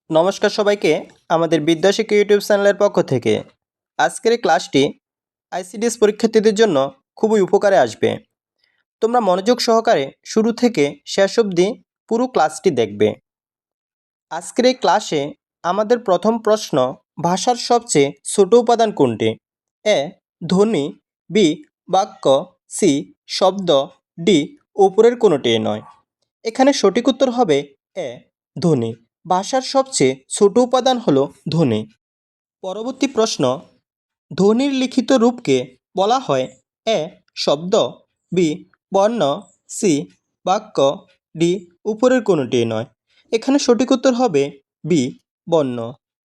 নমস্কার সবাইকে আমাদের বিদ্যাশিক্ষা ইউটিউব চ্যানেলের পক্ষ থেকে। আজকের এই ক্লাসটি আইসিডিএস পরীক্ষার্থীদের জন্য খুবই উপকারে আসবে। তোমরা মনোযোগ সহকারে শুরু থেকে শেষ অবধি পুরো ক্লাসটি দেখবে। আজকের এই ক্লাসে আমাদের প্রথম প্রশ্ন, ভাষার সবচেয়ে ছোট উপাদান কোনটি? এ ধ্বনি, বি বাক্য, সি শব্দ, ডি উপরের কোনোটি নয়। এখানে সঠিক উত্তর হবে এ ধ্বনি। ভাষার সবচেয়ে ছোট উপাদান হলো ধ্বনি। পরবর্তী প্রশ্ন, ধ্বনির লিখিত রূপকে বলা হয় এ শব্দ, বি বর্ণ, সি বাক্য, ডি উপরের কোনোটি নয়। এখানে সঠিক উত্তর হবে বি বর্ণ।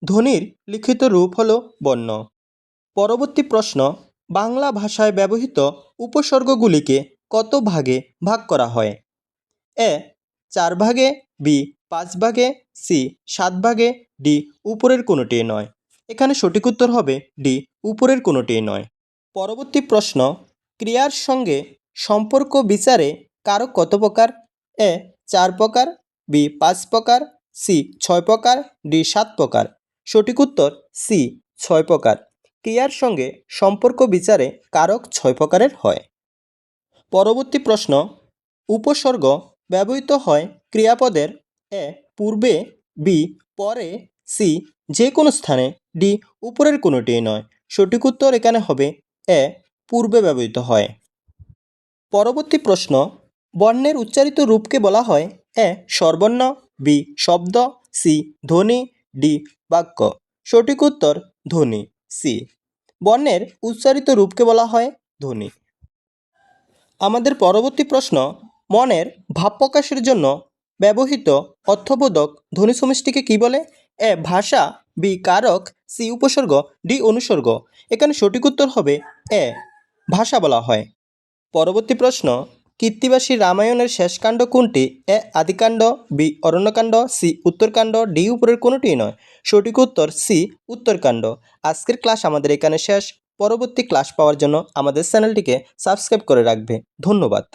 ধ্বনির লিখিত রূপ হলো বর্ণ। পরবর্তী প্রশ্ন, বাংলা ভাষায় ব্যবহৃত উপসর্গগুলিকে কত ভাগে ভাগ করা হয়? এ 4 ভাগে, বি 5 ভাগে, সি 7 ভাগে, ডি উপরের কোনোটি নয়। এখানে সঠিক উত্তর হবে ডি উপরের কোনোটি নয়। পরবর্তী প্রশ্ন, ক্রিয়ার সঙ্গে সম্পর্ক বিচারে কারক কত প্রকার? এ 4 প্রকার, বি 5 প্রকার, সি 6 প্রকার, ডি 7 প্রকার। সঠিক উত্তর সি 6 প্রকার। ক্রিয়ার সঙ্গে সম্পর্ক বিচারে কারক 6 প্রকারের হয়। পরবর্তী প্রশ্ন, উপসর্গ ব্যবহৃত হয় ক্রিয়াপদের এ পূর্বে, বি পরে, সি যে কোনো স্থানে, ডি উপরের কোনোটি নয়। সঠিক উত্তর এখানে হবে এ পূর্বে ব্যবহৃত হয়। পরবর্তী প্রশ্ন, বর্ণের উচ্চারিত রূপকে বলা হয় এ স্বরবর্ণ, বি শব্দ, সি ধ্বনি, ডি বাক্য। সঠিক উত্তর ধ্বনি, সি। বর্ণের উচ্চারিত রূপকে বলা হয় ধ্বনি। আমাদের পরবর্তী প্রশ্ন, মনের ভাব প্রকাশের জন্য ব্যবহৃত অর্থবোধক ধ্বনি সমষ্টিকে কী বলে? এ ভাষা, বি কারক, সি উপসর্গ, ডি অনুসর্গ। এখানে সঠিক উত্তর হবে এ ভাষা বলা হয়। পরবর্তী প্রশ্ন, কৃত্তিবাসী রামায়ণের শেষ কাণ্ড কোনটি? এ আদিকাণ্ড, বি অরণ্যকাণ্ড, সি উত্তরকাণ্ড, ডি উপরের কোনোটি নয়। সঠিক উত্তর সি উত্তরকাণ্ড। আজকের ক্লাস আমাদের এখানে শেষ। পরবর্তী ক্লাস পাওয়ার জন্য আমাদের চ্যানেলটিকে সাবস্ক্রাইব করে রাখবে। ধন্যবাদ।